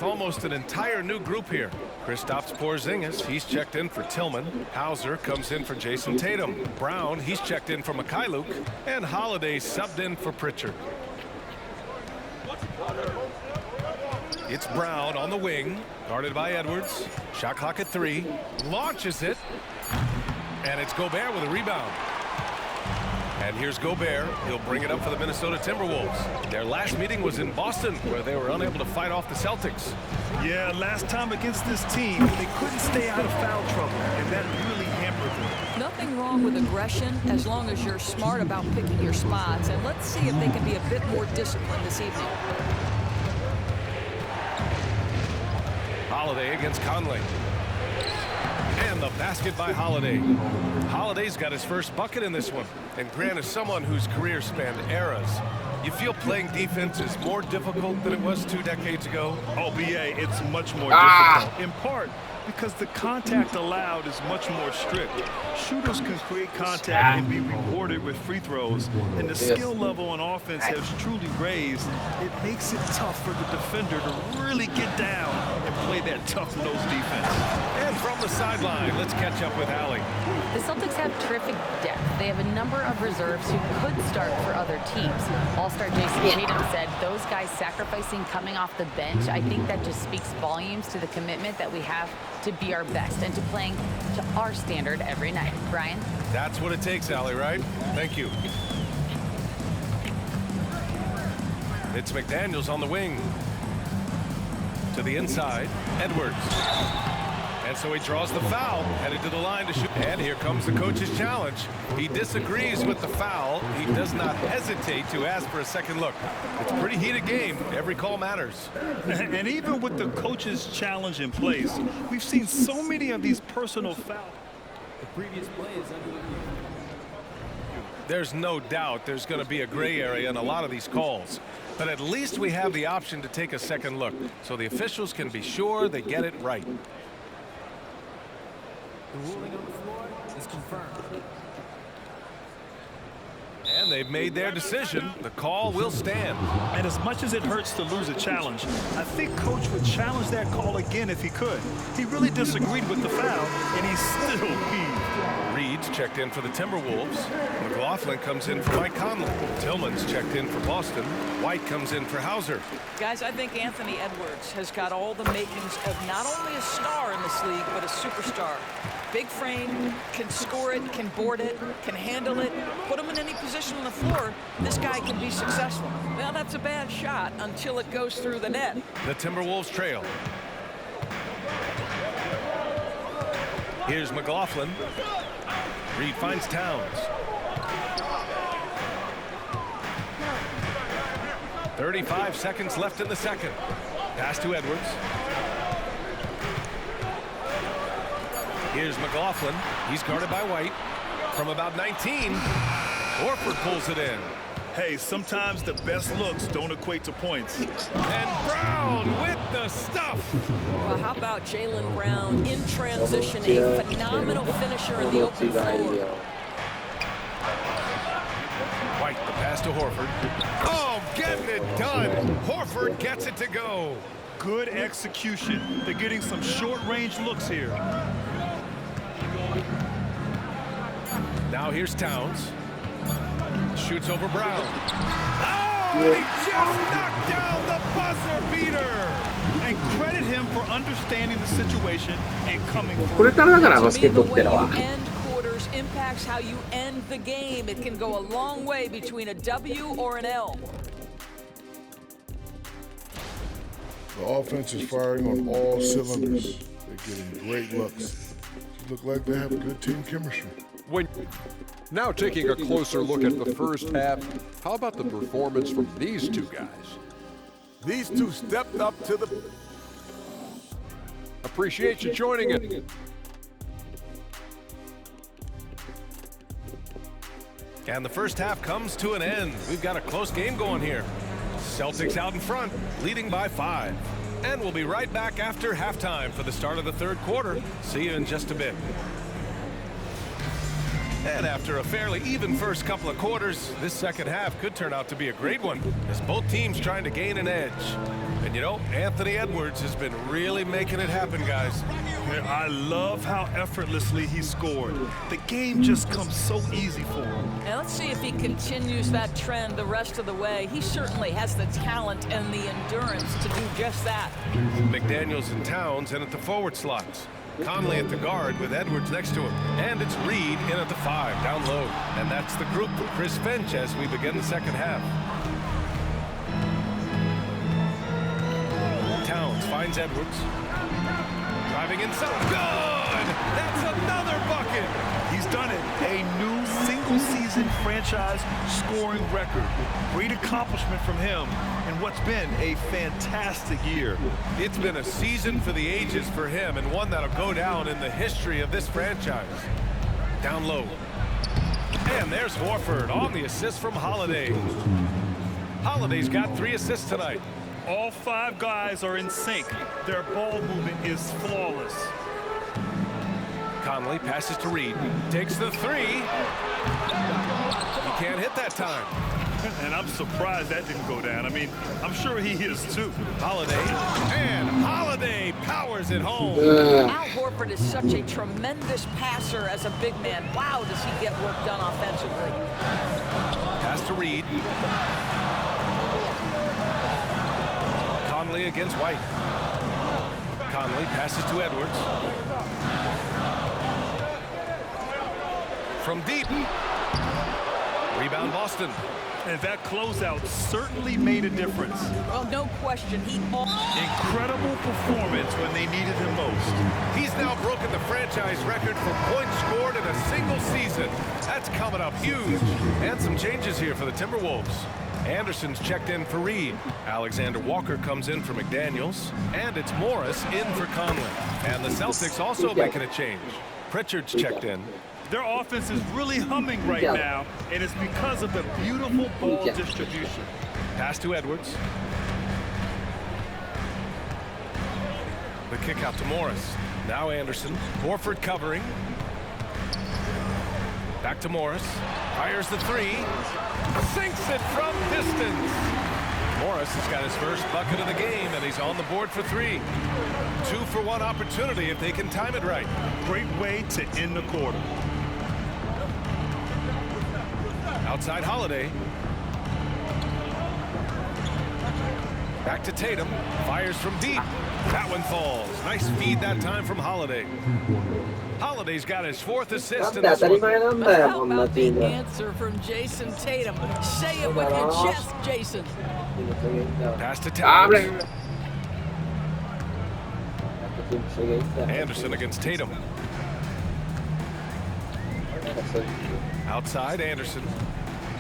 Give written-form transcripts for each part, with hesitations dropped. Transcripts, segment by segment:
Almost an entire new group here. Kristaps Porzingis, he's checked in for Tillman. Hauser comes in for Jason Tatum. Brown, he's checked in for Mikhailuk. And Holiday subbed in for Pritchard. It's Brown on the wing, guarded by Edwards. Shot clock at 3. Launches it. And it's Gobert with a rebound. And here's Gobert. He'll bring it up for the Minnesota Timberwolves. Their last meeting was in Boston, where they were unable to fight off the Celtics. Yeah, last time against this team, they couldn't stay out of foul trouble, and that really hampered them. Nothing wrong with aggression as long as you're smart about picking your spots. And let's see if they can be a bit more disciplined this evening. Holiday against Conley. And the basket by Holiday. Holiday's got his first bucket in this one. And Grant is someone whose career spanned eras. You feel playing defense is more difficult than it was 2 decades ago? Oh, BA, it's much more difficult. In part because the contact allowed is much more strict. Shooters can create contact and be rewarded with free throws, and the skill level on offense has truly raised. It makes it tough for the defender to really get down and play that tough-nosed defense. And from the sideline, let's catch up with Allie. The Celtics have terrific depth. They have a number of reserves who could start for other teams. All-star Jason Tatum said those guys sacrificing coming off the bench, I think that just speaks volumes to the commitment that we have to be our best and to playing to our standard every night. Brian? That's what it takes, Allie, right? Thank you. It's McDaniels on the wing. To the inside, Edwards. And so he draws the foul, headed to the line to shoot. And here comes the coach's challenge. He disagrees with the foul. He does not hesitate to ask for a second look. It's a pretty heated game. Every call matters. And even with the coach's challenge in place, we've seen so many of these personal fouls. The previous play is under. There's no doubt there's going to be a gray area in a lot of these calls. But at least we have the option to take a second look, so the officials can be sure they get it right. The ruling on the floor is confirmed. And they've made their decision. The call will stand. And as much as it hurts to lose a challenge, I think Coach would challenge that call again if he could. He really disagreed with the foul, and he still heaved. Reed's checked in for the Timberwolves. McLaughlin comes in for Mike Conley. Tillman's checked in for Boston. White comes in for Hauser. Guys, I think Anthony Edwards has got all the makings of not only a star in this league, but a superstar. Big frame, can score it, can board it, can handle it, put him in any position on the floor. This guy can be successful. Well, that's a bad shot until it goes through the net. The Timberwolves trail. Here's McLaughlin. Reed finds Towns. 35 seconds left in the second. Pass to Edwards. Here's McLaughlin. He's guarded by White. From about 19, Horford pulls it in. Hey, sometimes the best looks don't equate to points. And Brown with the stuff. Well, how about Jaylen Brown in transition, a phenomenal finisher in the open floor. White, the pass to Horford. Oh, getting it done. Horford gets it to go. Good execution. They're getting some short-range looks here. Now here's Towns. Shoots over Brown. Oh, he just knocked down the buzzer beater. And credit him for understanding the situation and coming これからだからバスケットっての The は way you end quarters impacts how you end the game. It can go a long way between a W or an L. The offense is firing on all cylinders. They're getting great looks. Look like they have good team chemistry. Now taking a closer look at the first half, how about the performance from these two guys? These two stepped up to the... Appreciate you joining it. And the first half comes to an end. We've got a close game going here. Celtics out in front, leading by 5. And we'll be right back after halftime for the start of the third quarter. See you in just a bit. And after a fairly even first couple of quarters, this second half could turn out to be a great one, as both teams trying to gain an edge. And you know, Anthony Edwards has been really making it happen, guys. I love how effortlessly he scored. The game just comes so easy for him. And let's see if he continues that trend the rest of the way. He certainly has the talent and the endurance to do just that. McDaniels and Towns in at the forward slots. Conley at the guard with Edwards next to him. And it's Reed in at the 5, down low. And that's the group for Chris Finch as we begin the second half. Towns finds Edwards. Driving inside. Good! That's another bucket! He's done it. A new single-season franchise scoring record. Great accomplishment from him in what's been a fantastic year. It's been a season for the ages for him, and one that'll go down in the history of this franchise. Down low. And there's Horford on the assist from Holiday. Holiday's got 3 assists tonight. All 5 guys are in sync. Their ball movement is flawless. Conley passes to Reed. Takes the 3. He can't hit that time. And I'm surprised that didn't go down. I mean, I'm sure he is too. Holiday. And Holiday powers it home. Al Horford is such a tremendous passer as a big man. Wow, does he get work done offensively. Pass to Reed. Conley against White. Conley passes to Edwards. From deep. Rebound Boston. And that closeout certainly made a difference. Well, no question. Incredible performance when they needed him most. He's now broken the franchise record for points scored in a single season. That's coming up huge. And some changes here for the Timberwolves. Anderson's checked in for Reed. Alexander Walker comes in for McDaniels. And it's Morris in for Conley. And the Celtics also making a change. Pritchard's checked in. Their offense is really humming right now, and it's because of the beautiful ball distribution. Pass to Edwards. The kick out to Morris. Now Anderson. Horford covering. Back to Morris. Fires the 3. Sinks it from distance. Morris has got his first bucket of the game, and he's on the board for 3. 2-for-1 opportunity if they can time it right. Great way to end the quarter. Outside Holiday. Back to Tatum. Fires from deep. That one falls. Nice feed that time from Holiday. Holiday's got his 4th assist in this one. How about the answer from Jason Tatum? Say it with your chest, Jason. Pass to Towns. Anderson against Tatum. Outside Anderson.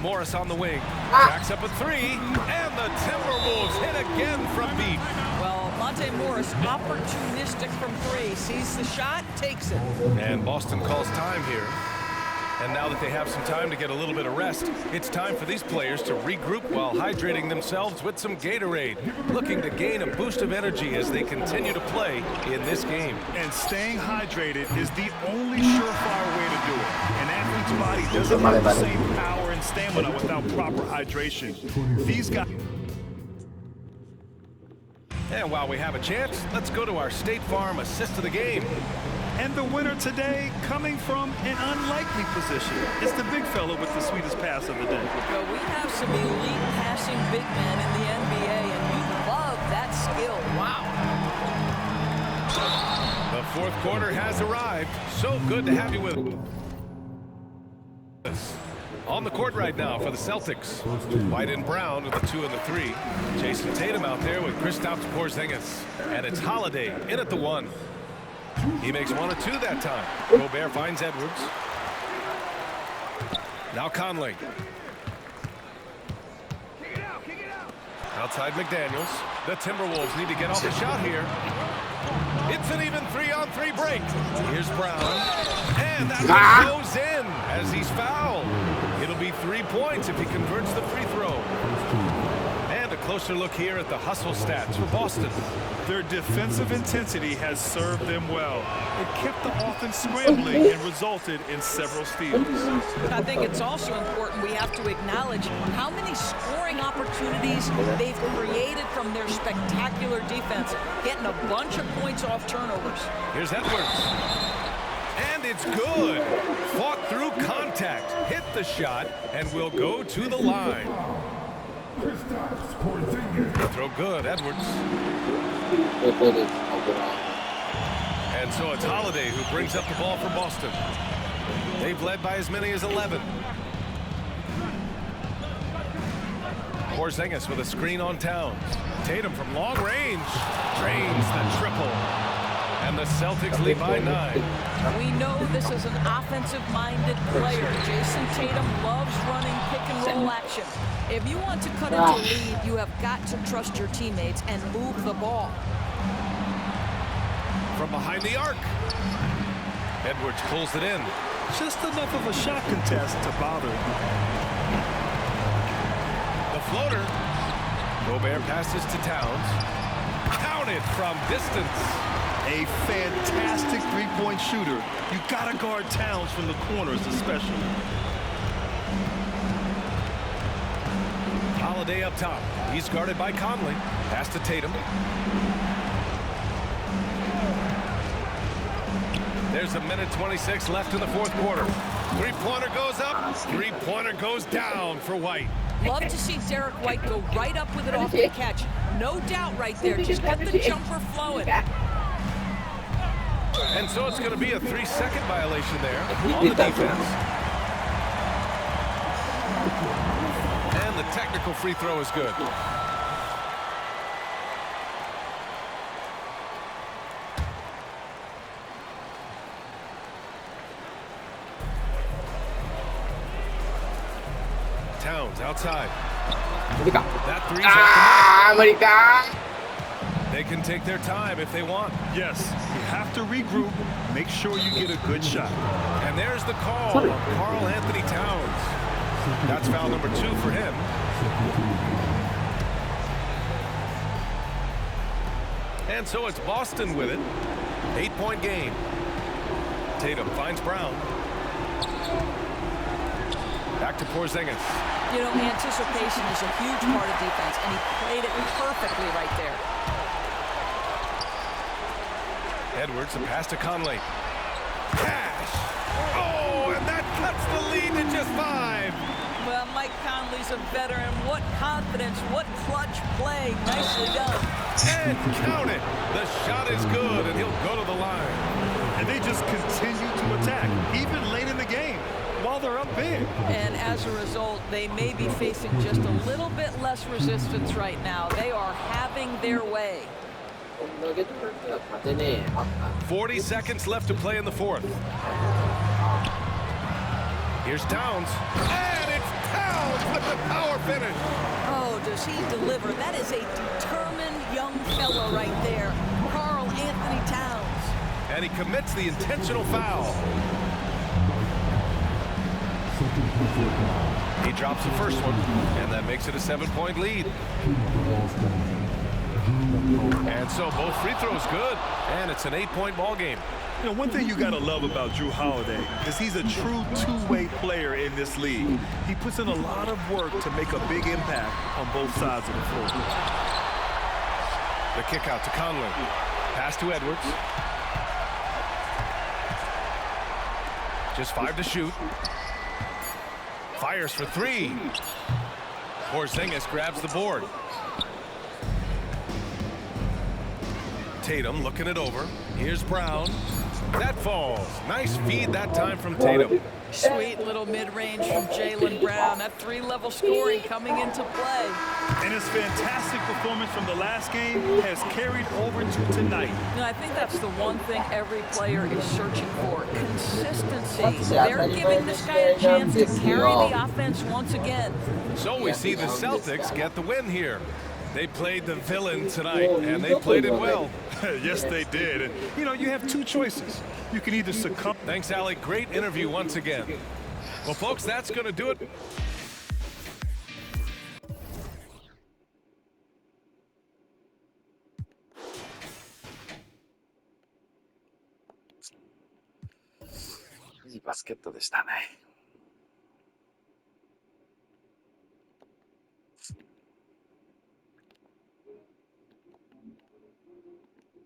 Morris on the wing. Backs up a 3. And the Timberwolves hit again from deep. Well, Monte Morris, opportunistic from 3. Sees the shot, takes it. And Boston calls time here. And now that they have some time to get a little bit of rest, it's time for these players to regroup while hydrating themselves with some Gatorade, looking to gain a boost of energy as they continue to play in this game. And staying hydrated is the only surefire way to do it. An athlete's body doesn't have the same power and stamina without proper hydration. These guys... And while we have a chance, let's go to our State Farm assist of the game. And the winner today coming from an unlikely position. It's the big fella with the sweetest pass of the day. Well, we have some elite passing big men in the NBA, and you love that skill. Wow. The 4th quarter has arrived. So good to have you with us. On the court right now for the Celtics. White and Brown with the 2 and the 3. Jason Tatum out there with Kristaps Porzingis. And it's Holiday in at the 1. He makes 1 or 2 that time. Gobert finds Edwards. Now Conley. Outside McDaniels. The Timberwolves need to get off the shot here. It's an even 3-on-3 break. Here's Brown. And that one goes in as he's fouled. It'll be 3 points if he converts the free throw. And a closer look here at the hustle stats for Boston. Their defensive intensity has served them well. It kept the offense scrambling and resulted in several steals. I think it's also important we have to acknowledge how many scoring opportunities they've created from their spectacular defense, getting a bunch of points off turnovers. Here's Edwards. And it's good. Fought through contact, hit the shot, and will go to the line. Throw good, Edwards. And so it's Holiday who brings up the ball for Boston. They've led by as many as 11. Porzingis with a screen on Towns. Tatum from long range drains the triple. And the Celtics lead by 9. We know this is an offensive-minded player. Jason Tatum loves running pick-and-roll action. If you want to cut into a lead, you have got to trust your teammates and move the ball. From behind the arc. Edwards pulls it in. Just enough of a shot contest to bother. The floater. Gobert passes to Towns. Counted from distance. A fantastic three-point shooter. You gotta guard Towns from the corners especially. Holiday up top. He's guarded by Conley. Pass to Tatum. There's a minute 26 left in the fourth quarter. Three-pointer goes up. Three-pointer goes down for White. Love to see Derek White go right up with it off the catch. No doubt right there. Just get the jumper flowing. And so it's going to be a 3-second violation there on the defense. And the technical free throw is good. Towns outside. That three's off the mark. They can take their time if they want. Yes, you have to regroup. Make sure you get a good shot. And there's the call of Karl Anthony Towns. That's foul number 2 for him. And so it's Boston with it. 8-point game. Tatum finds Brown. Back to Porzingis. You know, anticipation is a huge part of defense, and he played it perfectly right there. Edwards, a pass to Conley. Cash! Oh, and that cuts the lead to just 5. Well, Mike Conley's a veteran. What confidence, what clutch play. Nicely done. And count it. The shot is good, and he'll go to the line. And they just continue to attack, even late in the game, while they're up big. And as a result, they may be facing just a little bit less resistance right now. They are having their way. 40 seconds left to play in the fourth. Here's Towns. And it's Towns with the power finish. Oh, does he deliver? That is a determined young fellow right there. Karl Anthony Towns. And he commits the intentional foul. He drops the first one, and that makes it a 7-point lead. And so both free throws good, and it's an 8-point ball game. You know, one thing you got to love about Jrue Holiday is he's a true two-way player in this league. He puts in a lot of work to make a big impact on both sides of the floor. The kick out to Conley. Pass to Edwards. Just 5 to shoot. Fires for 3. Porzingis grabs the board. Tatum looking it over. Here's Brown. That falls. Nice feed that time from Tatum. Sweet little mid-range from Jaylen Brown. That 3-level scoring coming into play. And his fantastic performance from the last game has carried over to tonight. You know, I think that's the one thing every player is searching for. Consistency. They're giving this guy a chance to carry the offense once again. So we see the Celtics get the win here. They played the villain tonight, and they played it well. Yes, they did. And, you know, you have two choices. You can either succumb. Thanks, Alec. Great interview once again. Well, folks, that's going to do it. いいバスケットでしたね。